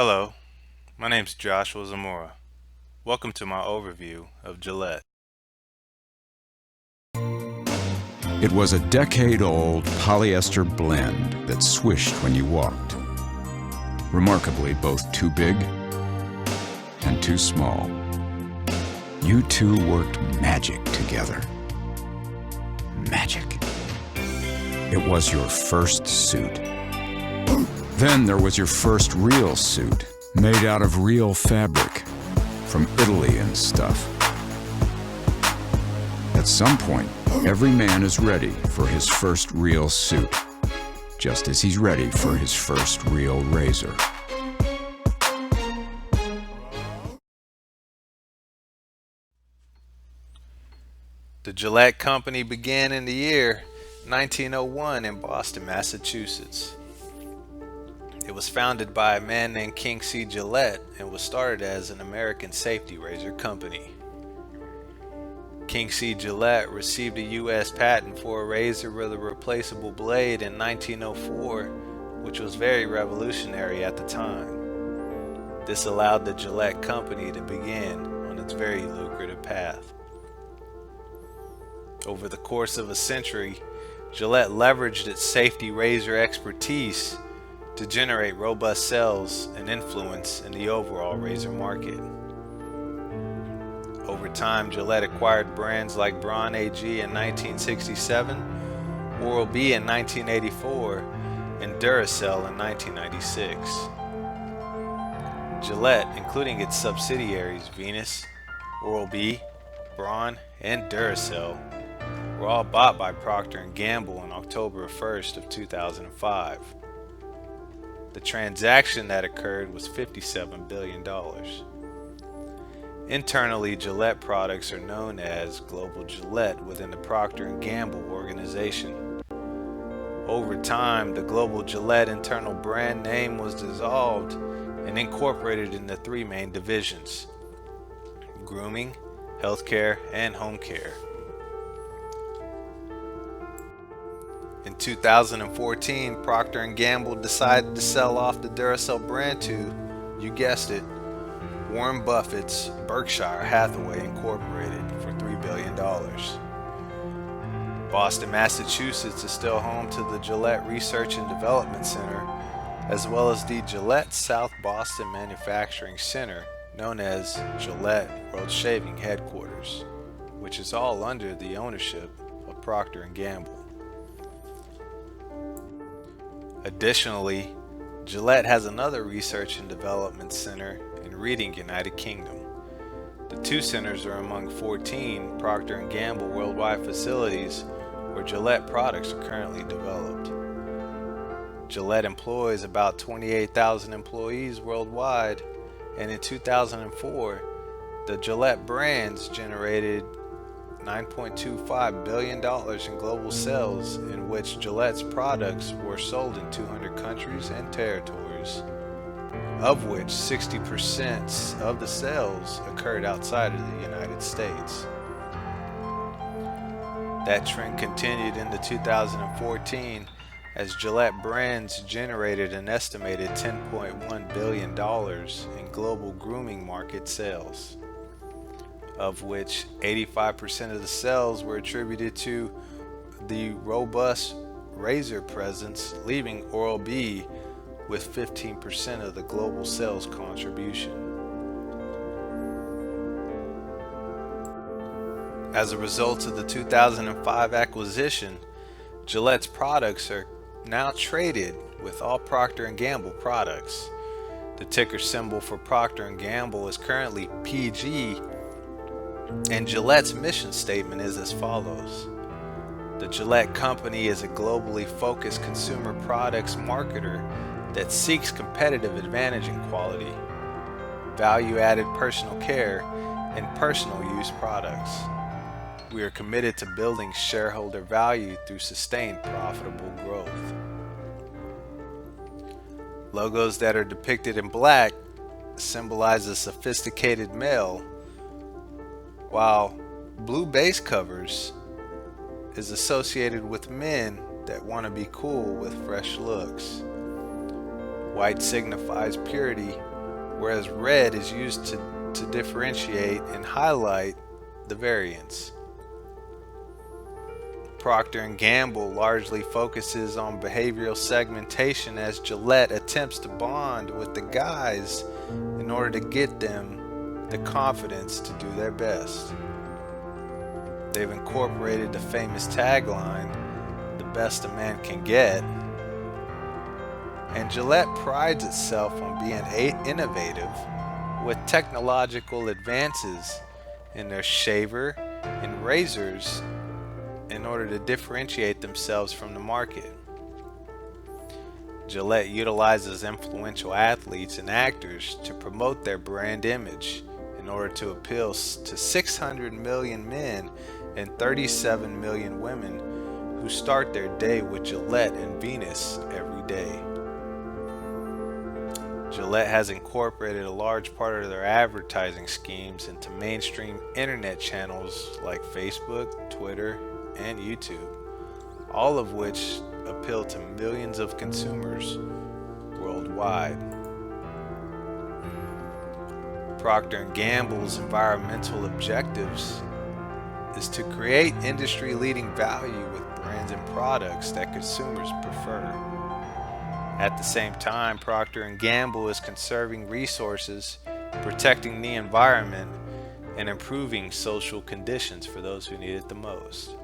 Hello, my name's Joshua Zamora. Welcome to my overview of Gillette. It was a decade-old polyester blend that swished when you walked. Remarkably, both too big and too small. You two worked magic together. Magic. It was your first suit. Then there was your first real suit, made out of real fabric, from Italy and stuff. At some point, every man is ready for his first real suit, just as he's ready for his first real razor. The Gillette Company began in the year 1901 in Boston, Massachusetts. It was founded by a man named King C. Gillette and was started as an American safety razor company. King C. Gillette received a U.S. patent for a razor with a replaceable blade in 1904, which was very revolutionary at the time. This allowed the Gillette Company to begin on its very lucrative path. Over the course of a century, Gillette leveraged its safety razor expertise to generate robust sales and influence in the overall razor market. Over time, Gillette acquired brands like Braun AG in 1967, Oral-B in 1984, and Duracell in 1996. Gillette, including its subsidiaries Venus, Oral-B, Braun, and Duracell, were all bought by Procter & Gamble on October 1st of 2005. The transaction that occurred was $57 billion. Internally, Gillette products are known as Global Gillette within the Procter & Gamble organization. Over time, the Global Gillette internal brand name was dissolved and incorporated into three main divisions: grooming, healthcare, and home care. In 2014, Procter & Gamble decided to sell off the Duracell brand to, you guessed it, Warren Buffett's Berkshire Hathaway Incorporated for $3 billion. Boston, Massachusetts is still home to the Gillette Research and Development Center, as well as the Gillette South Boston Manufacturing Center, known as Gillette World Shaving Headquarters, which is all under the ownership of Procter & Gamble. Additionally, Gillette has another research and development center in Reading, United Kingdom. The two centers are among 14 Procter & Gamble worldwide facilities where Gillette products are currently developed. Gillette employs about 28,000 employees worldwide, and in 2004, the Gillette brands generated $9.25 billion in global sales, in which Gillette's products were sold in 200 countries and territories, of which 60% of the sales occurred outside of the United States. That trend continued into 2014 as Gillette brands generated an estimated $10.1 billion in global grooming market sales, of which 85% of the sales were attributed to the robust razor presence, leaving Oral-B with 15% of the global sales contribution. As a result of the 2005 acquisition, Gillette's products are now traded with all Procter & Gamble products. The ticker symbol for Procter & Gamble is currently PG, and Gillette's mission statement is as follows: the Gillette Company is a globally focused consumer products marketer that seeks competitive advantage in quality, value-added personal care, and personal use products. We are committed to building shareholder value through sustained profitable growth. Logos that are depicted in black symbolize a sophisticated male, while blue base covers is associated with men that want to be cool with fresh looks. White signifies purity, whereas red is used to differentiate and highlight the variance. Procter & Gamble largely focuses on behavioral segmentation as Gillette attempts to bond with the guys in order to get them the confidence to do their best. They've incorporated the famous tagline, "The best a man can get," and Gillette prides itself on being innovative with technological advances in their shaver and razors in order to differentiate themselves from the market. Gillette utilizes influential athletes and actors to promote their brand image in order to appeal to 600 million men and 37 million women who start their day with Gillette and Venus every day. Gillette has incorporated a large part of their advertising schemes into mainstream internet channels like Facebook, Twitter, and YouTube, all of which appeal to millions of consumers worldwide. Procter & Gamble's environmental objectives is to create industry-leading value with brands and products that consumers prefer. At the same time, Procter & Gamble is conserving resources, protecting the environment, and improving social conditions for those who need it the most.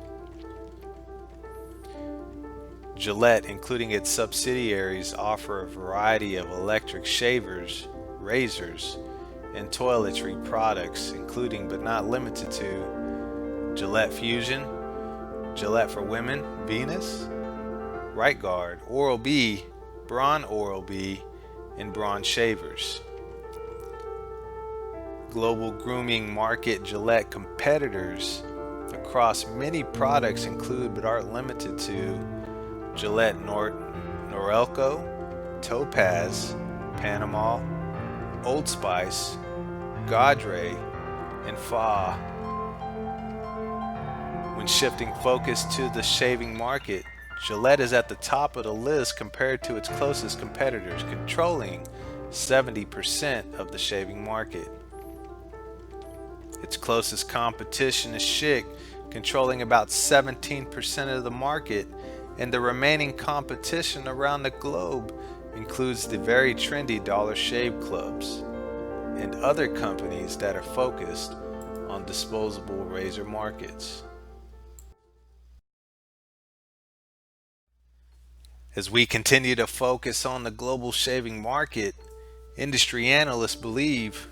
Gillette, including its subsidiaries, offer a variety of electric shavers, razors, and toiletry products, including but not limited to Gillette Fusion, Gillette for Women, Venus, Right Guard, Oral-B, Braun Oral-B, and Braun shavers. Global grooming market Gillette competitors across many products include but aren't limited to Gillette Norelco, Topaz, Panama, Old Spice, Gaudre, and Fa. When shifting focus to the shaving market, Gillette is at the top of the list compared to its closest competitors, controlling 70% of the shaving market. Its closest competition is Schick, controlling about 17% of the market, and the remaining competition around the globe includes the very trendy Dollar Shave Clubs and other companies that are focused on disposable razor markets. As we continue to focus on the global shaving market, industry analysts believe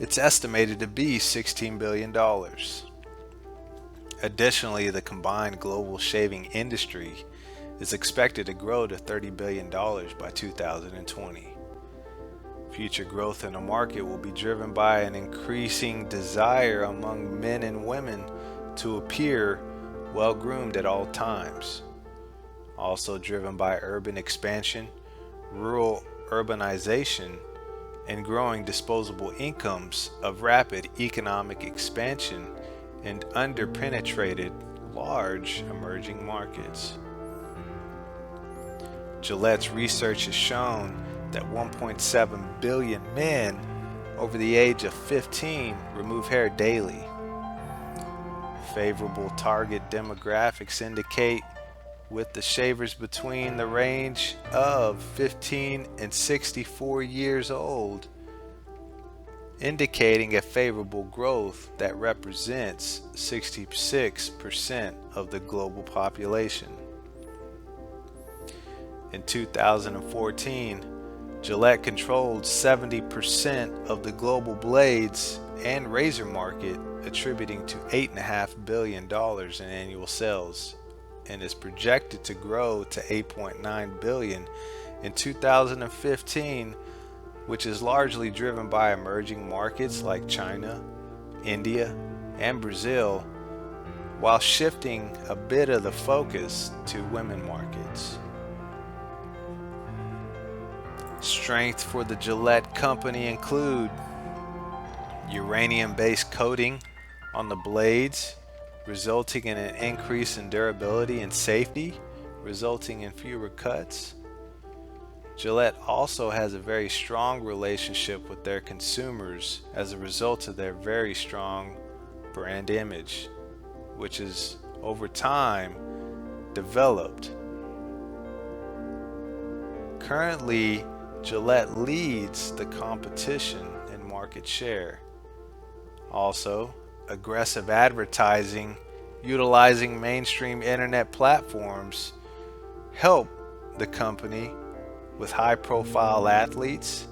it's estimated to be $16 billion. Additionally, the combined global shaving industry is expected to grow to $30 billion by 2020. Future growth in the market will be driven by an increasing desire among men and women to appear well-groomed at all times. Also driven by urban expansion, rural urbanization, and growing disposable incomes of rapid economic expansion and under-penetrated large emerging markets. Gillette's research has shown that 1.7 billion men over the age of 15 remove hair daily. Favorable target demographics indicate with the shavers between the range of 15 and 64 years old, indicating a favorable growth that represents 66% of the global population. In 2014, Gillette controlled 70% of the global blades and razor market, attributing to $8.5 billion in annual sales, and is projected to grow to $8.9 billion in 2015, which is largely driven by emerging markets like China, India, and Brazil, while shifting a bit of the focus to women markets. Strengths for the Gillette company include uranium-based coating on the blades, resulting in an increase in durability and safety, resulting in fewer cuts. Gillette also has a very strong relationship with their consumers as a result of their very strong brand image, which is over time developed. Currently, Gillette leads the competition in market share. Also, aggressive advertising utilizing mainstream internet platforms help the company with high-profile athletes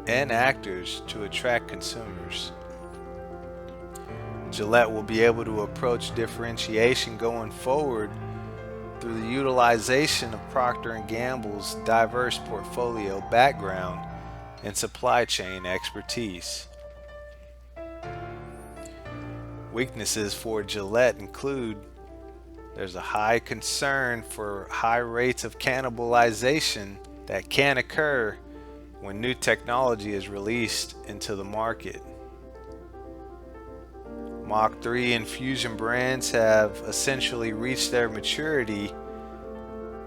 and actors to attract consumers. Gillette will be able to approach differentiation going forward through the utilization of Procter & Gamble's diverse portfolio background and supply chain expertise. Weaknesses for Gillette include there's a high concern for high rates of cannibalization that can occur when new technology is released into the market. Mach 3 and Fusion brands have essentially reached their maturity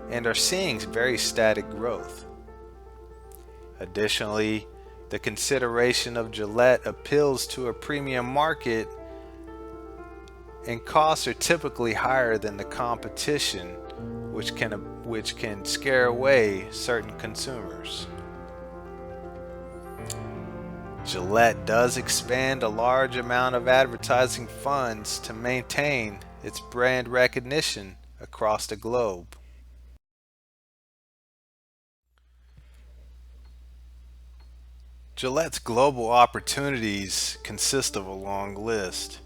and are seeing very static growth. Additionally, the consideration of Gillette appeals to a premium market, and costs are typically higher than the competition, which can scare away certain consumers. Gillette does expend a large amount of advertising funds to maintain its brand recognition across the globe. Gillette's global opportunities consist of a long list.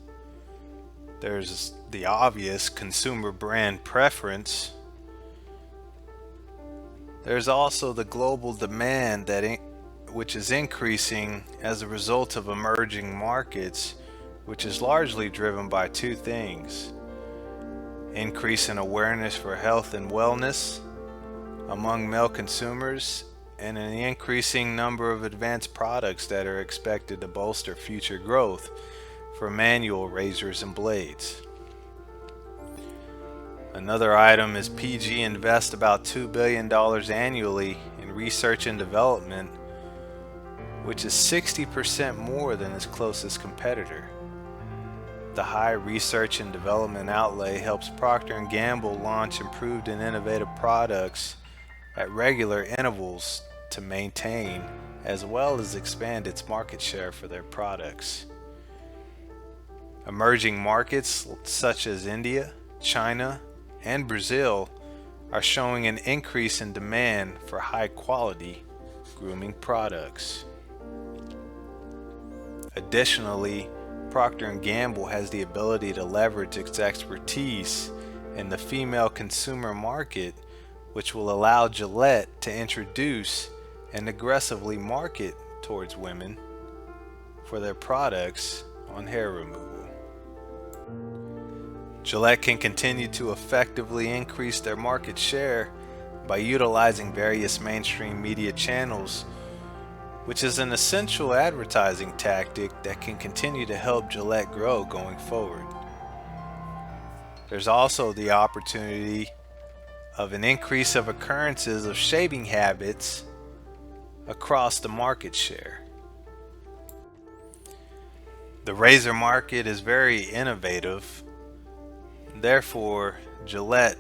There's the obvious consumer brand preference. There's also the global demand which is increasing as a result of emerging markets, which is largely driven by two things: increase in awareness for health and wellness among male consumers, and an increasing number of advanced products that are expected to bolster future growth for manual razors and blades. Another item is PG invests about $2 billion annually in research and development, which is 60% more than its closest competitor. The high research and development outlay helps Procter & Gamble launch improved and innovative products at regular intervals to maintain as well as expand its market share for their products. Emerging markets such as India, China, and Brazil are showing an increase in demand for high-quality grooming products. Additionally, Procter & Gamble has the ability to leverage its expertise in the female consumer market, which will allow Gillette to introduce and aggressively market towards women for their products on hair removal. Gillette can continue to effectively increase their market share by utilizing various mainstream media channels, which is an essential advertising tactic that can continue to help Gillette grow going forward. There's also the opportunity of an increase of occurrences of shaving habits across the market share. The razor market is very innovative. Therefore, Gillette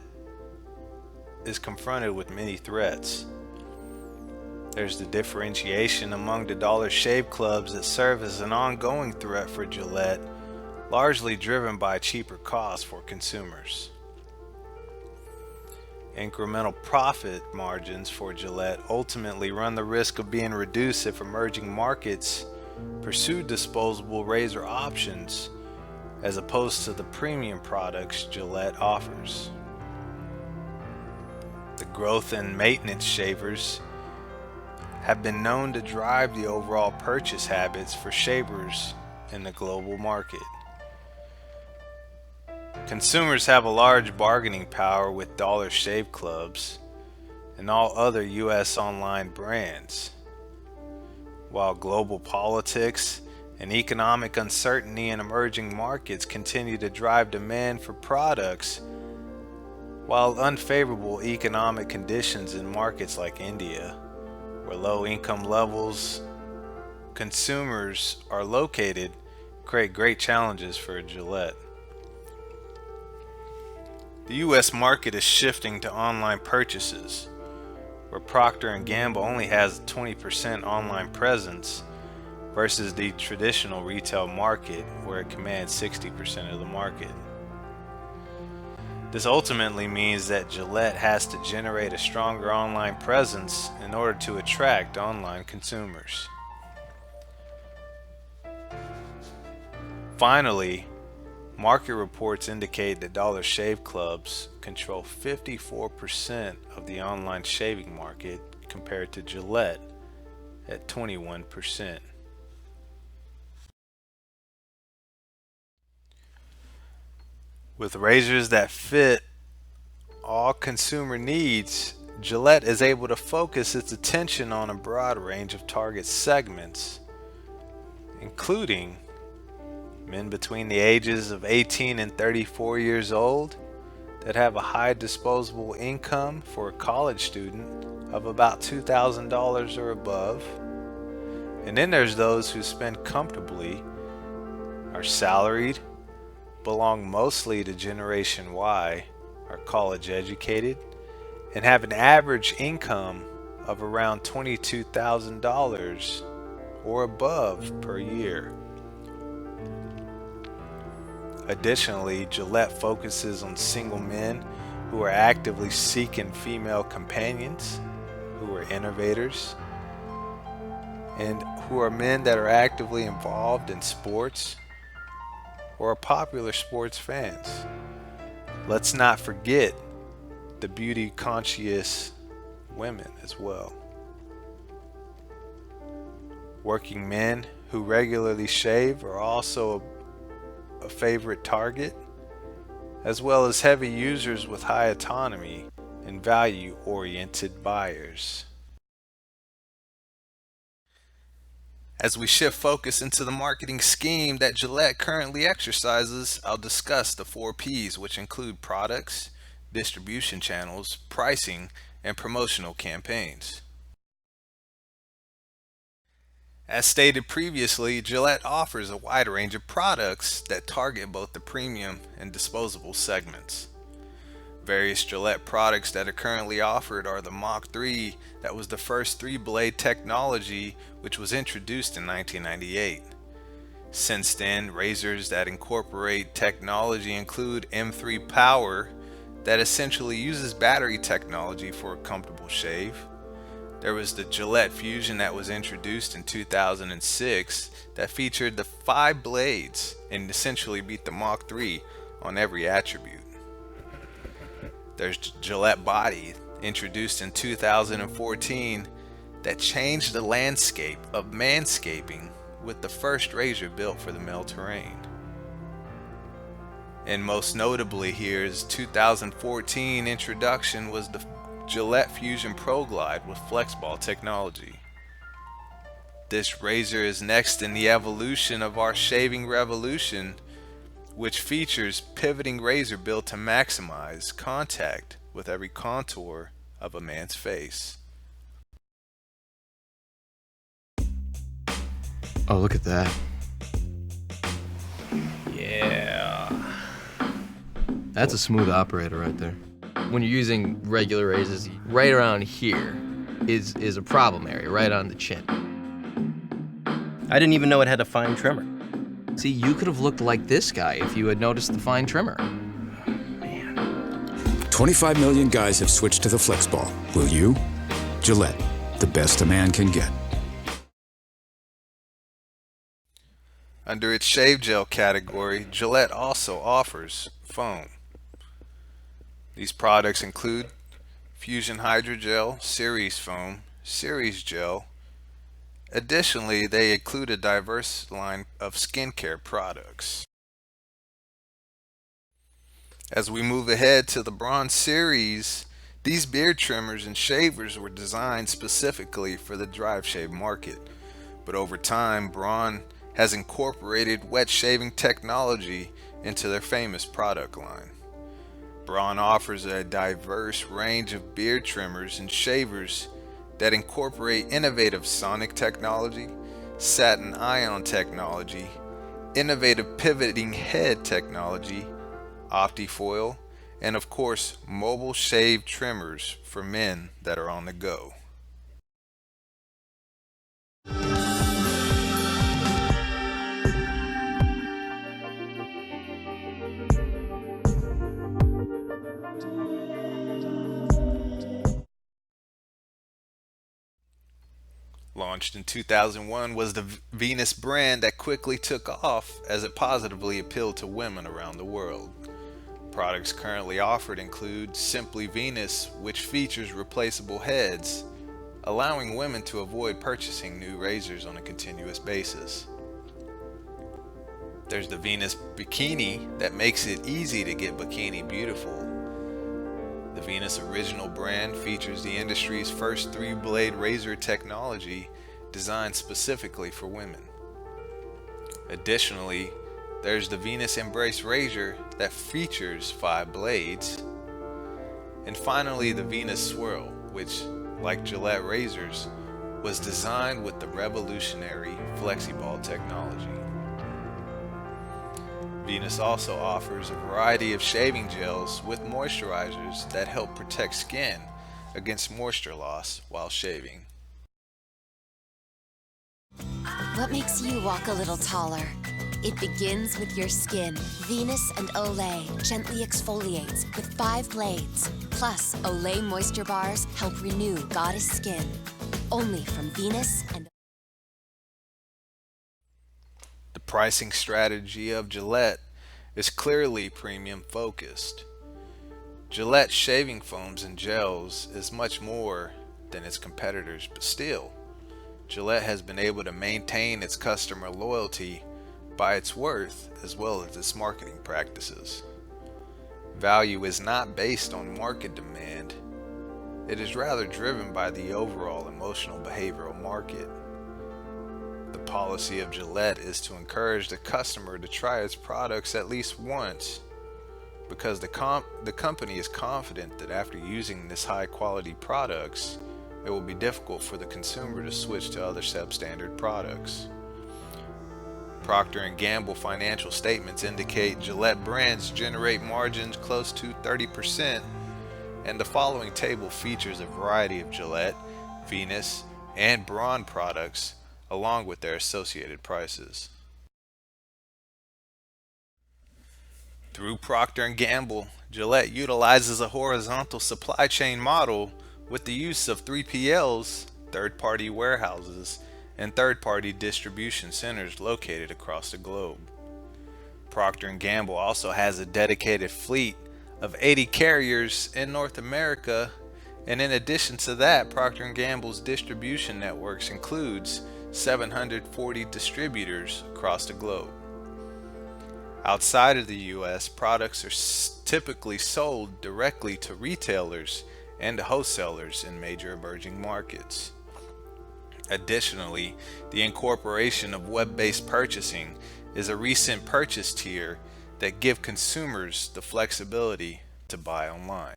is confronted with many threats. There's the differentiation among the dollar shave clubs that serve as an ongoing threat for Gillette, largely driven by cheaper costs for consumers. Incremental profit margins for Gillette ultimately run the risk of being reduced if emerging markets pursue disposable razor options as opposed to the premium products Gillette offers. The growth in maintenance shavers have been known to drive the overall purchase habits for shavers in the global market. Consumers have a large bargaining power with dollar shave clubs and all other U.S. online brands. While global politics and economic uncertainty in emerging markets continue to drive demand for products, while unfavorable economic conditions in markets like India where low income levels consumers are located, create great challenges for Gillette. The US market is shifting to online purchases, where Procter & Gamble only has a 20% online presence versus the traditional retail market where it commands 60% of the market. This ultimately means that Gillette has to generate a stronger online presence in order to attract online consumers. Finally, market reports indicate that Dollar Shave Clubs control 54% of the online shaving market compared to Gillette at 21%. With razors that fit all consumer needs, Gillette is able to focus its attention on a broad range of target segments, including men between the ages of 18 and 34 years old that have a high disposable income for a college student of about $2,000 or above. And then there's those who spend comfortably, are salaried, belong mostly to Generation Y, are college educated, and have an average income of around $22,000 or above per year. Additionally, Gillette focuses on single men who are actively seeking female companions, who are innovators, and who are men that are actively involved in sports or are popular sports fans. Let's not forget the beauty conscious women as well. Working men who regularly shave are also a favorite target, as well as heavy users with high autonomy and value-oriented buyers. As we shift focus into the marketing scheme that Gillette currently exercises, I'll discuss the 4 Ps, which include products, distribution channels, pricing, and promotional campaigns. As stated previously, Gillette offers a wide range of products that target both the premium and disposable segments. Various Gillette products that are currently offered are the Mach 3, that was the first 3-blade technology which was introduced in 1998. Since then, razors that incorporate technology include M3 Power, that essentially uses battery technology for a comfortable shave. There was the Gillette Fusion that was introduced in 2006 that featured the 5 blades and essentially beat the Mach 3 on every attribute. There's Gillette Body, introduced in 2014, that changed the landscape of manscaping with the first razor built for the male terrain. And most notably here's 2014 introduction was the Gillette Fusion Pro Glide with FlexBall technology. This razor is next in the evolution of our shaving revolution, which features pivoting razor built to maximize contact with every contour of a man's face. Oh, look at that. Yeah. That's a smooth operator right there. When you're using regular razors, right around here is a problem area, right on the chin. I didn't even know it had a fine trimmer. See, you could have looked like this guy if you had noticed the fine trimmer. 25 million guys have switched to the FlexBall. Will you? Gillette, the best a man can get. Under its shave gel category, Gillette also offers foam. These products include Fusion Hydrogel, Series Foam, Series Gel. Additionally, they include a diverse line of skincare products. As we move ahead to the Bronze Series, these beard trimmers and shavers were designed specifically for the drive shave market, but over time, Braun has incorporated wet shaving technology into their famous product line. Braun offers a diverse range of beard trimmers and shavers that incorporate innovative sonic technology, satin ion technology, innovative pivoting head technology, OptiFoil, and of course, mobile shave trimmers for men that are on the go. Launched in 2001 was the Venus brand that quickly took off as it positively appealed to women around the world. Products currently offered include Simply Venus, which features replaceable heads, allowing women to avoid purchasing new razors on a continuous basis. There's the Venus Bikini that makes it easy to get bikini beautiful. The Venus Original brand features the industry's first 3-blade razor technology designed specifically for women. Additionally, there's the Venus Embrace razor that features 5 blades. And finally, the Venus Swirl, which, like Gillette razors, was designed with the revolutionary FlexiBall technology. Venus also offers a variety of shaving gels with moisturizers that help protect skin against moisture loss while shaving. What makes you walk a little taller? It begins with your skin. Venus and Olay gently exfoliates with 5 blades. Plus, Olay Moisture Bars help renew goddess skin. Only from Venus and The pricing strategy of Gillette is clearly premium focused. Gillette shaving foams and gels is much more than its competitors, but still, Gillette has been able to maintain its customer loyalty by its worth as well as its marketing practices. Value is not based on market demand. It is rather driven by the overall emotional behavioral market. The policy of Gillette is to encourage the customer to try its products at least once because the company is confident that after using this high quality products, it will be difficult for the consumer to switch to other substandard products. Procter & Gamble financial statements indicate Gillette brands generate margins close to 30%, and the following table features a variety of Gillette, Venus, and Braun products along with their associated prices. Through Procter & Gamble, Gillette utilizes a horizontal supply chain model with the use of 3PLs, third-party warehouses, and third-party distribution centers located across the globe. Procter & Gamble also has a dedicated fleet of 80 carriers in North America, and in addition to that, Procter & Gamble's distribution networks includes 740 distributors across the globe. Outside of the US, products are typically sold directly to retailers and to wholesalers in major emerging markets. Additionally, the incorporation of web-based purchasing is a recent purchase tier that give consumers the flexibility to buy online.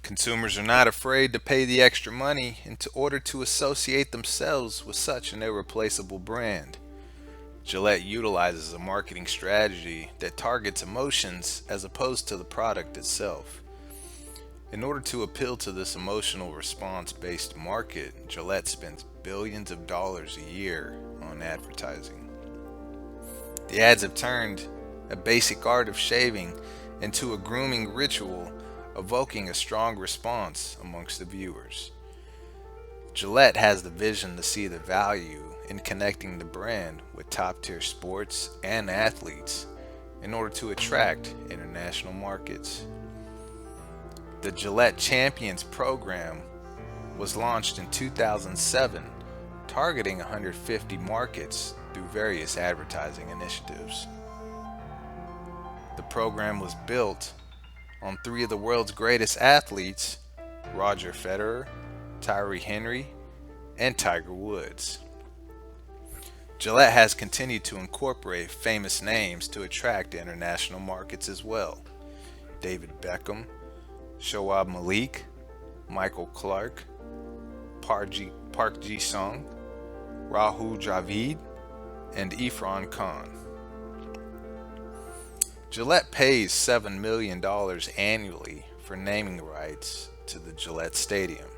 Consumers are not afraid to pay the extra money in order to associate themselves with such an irreplaceable brand. Gillette utilizes a marketing strategy that targets emotions as opposed to the product itself. In order to appeal to this emotional response-based market, Gillette spends billions of dollars a year on advertising. The ads have turned a basic art of shaving into a grooming ritual, evoking a strong response amongst the viewers. Gillette has the vision to see the value in connecting the brand with top-tier sports and athletes in order to attract international markets. The Gillette Champions program was launched in 2007, targeting 150 markets through various advertising initiatives. The program was built on 3 of the world's greatest athletes, Roger Federer, Tyree Henry, and Tiger Woods. Gillette has continued to incorporate famous names to attract international markets as well. David Beckham, Shoaib Malik, Michael Clark, Park Ji-sung, Rahul Dravid, and Irfan Khan. Gillette pays $7 million annually for naming rights to the Gillette Stadium,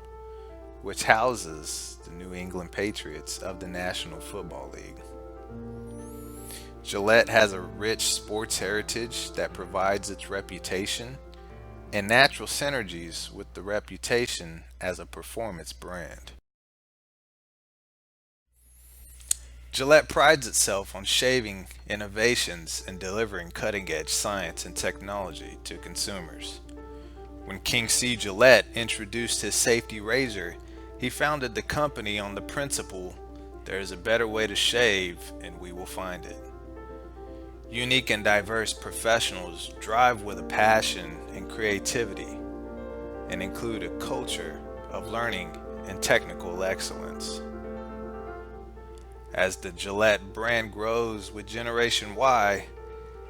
which houses the New England Patriots of the National Football League. Gillette has a rich sports heritage that provides its reputation and natural synergies with the reputation as a performance brand. Gillette prides itself on shaving innovations and delivering cutting-edge science and technology to consumers. When King C. Gillette introduced his safety razor, he founded the company on the principle, "There is a better way to shave, and we will find it." Unique and diverse professionals drive with a passion and creativity and include a culture of learning and technical excellence. As the Gillette brand grows with Generation Y,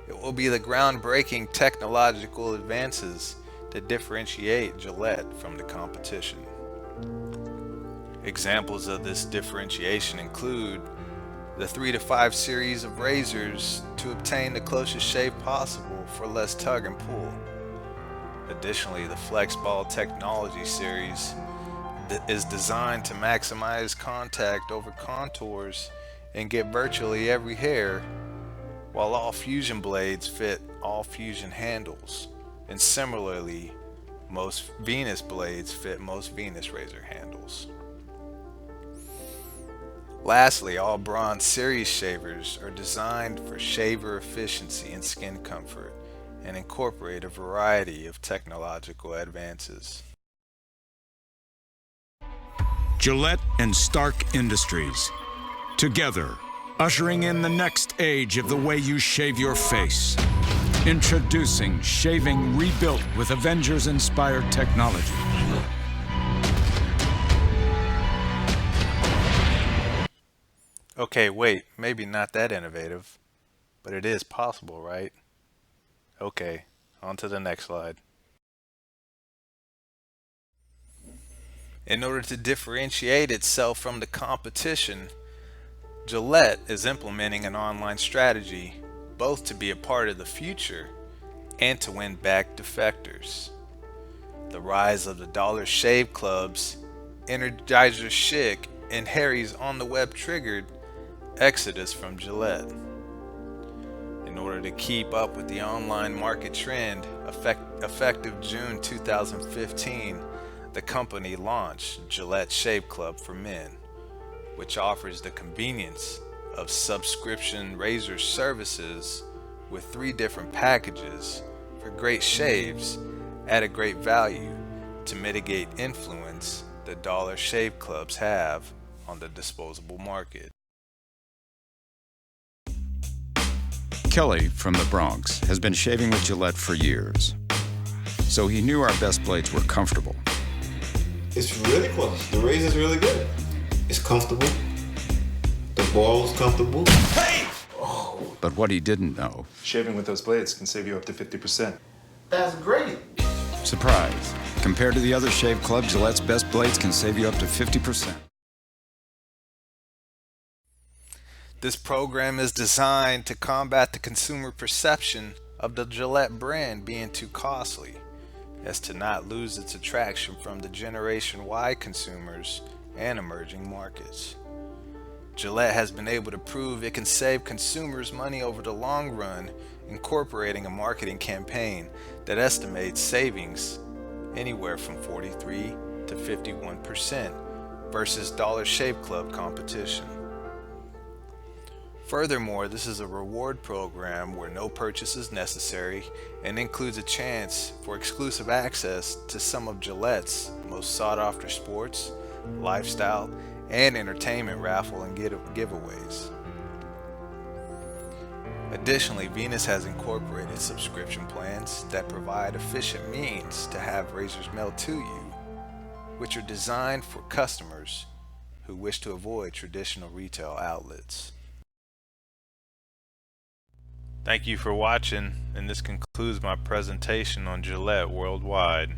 it will be the groundbreaking technological advances that differentiate Gillette from the competition. Examples of this differentiation include the 3 to 5 series of razors to obtain the closest shave possible for less tug and pull. Additionally, the Flex Ball Technology series is designed to maximize contact over contours and get virtually every hair, while all Fusion blades fit all Fusion handles, and similarly, most Venus blades fit most Venus razor handles. Lastly, all Bronze Series shavers are designed for shaver efficiency and skin comfort and incorporate a variety of technological advances. Gillette and Stark Industries, together, ushering in the next age of the way you shave your face. Introducing shaving rebuilt with Avengers-inspired technology. Okay, wait, maybe not that innovative, but it is possible, right? Okay, on to the next slide. In order to differentiate itself from the competition, Gillette is implementing an online strategy both to be a part of the future and to win back defectors. The rise of the Dollar Shave Clubs, Energizer Chic, and Harry's on the web triggered exodus from Gillette. In order to keep up with the online market trend, effective June 2015, the company launched Gillette Shave Club for Men, which offers the convenience of subscription razor services with 3 different packages for great shaves at a great value to mitigate influence the Dollar Shave Clubs have on the disposable market. Kelly from the Bronx has been shaving with Gillette for years, so he knew our best blades were comfortable. It's really close. The razor's really good. It's comfortable. The ball's comfortable. Hey! Oh. But what he didn't know, Shaving with those blades can save you up to 50%. That's great. surprise, compared to the other shave club, Gillette's best blades can save you up to 50%. This program is designed to combat the consumer perception of the Gillette brand being too costly, as to not lose its attraction from the Generation Y consumers and emerging markets. Gillette has been able to prove it can save consumers money over the long run, incorporating a marketing campaign that estimates savings anywhere from 43 to 51% versus Dollar Shave Club competition. Furthermore, this is a reward program where no purchase is necessary and includes a chance for exclusive access to some of Gillette's most sought-after sports, lifestyle, and entertainment raffle and giveaways. Additionally, Venus has incorporated subscription plans that provide efficient means to have razors mailed to you, which are designed for customers who wish to avoid traditional retail outlets. Thank you for watching, and this concludes my presentation on Gillette worldwide.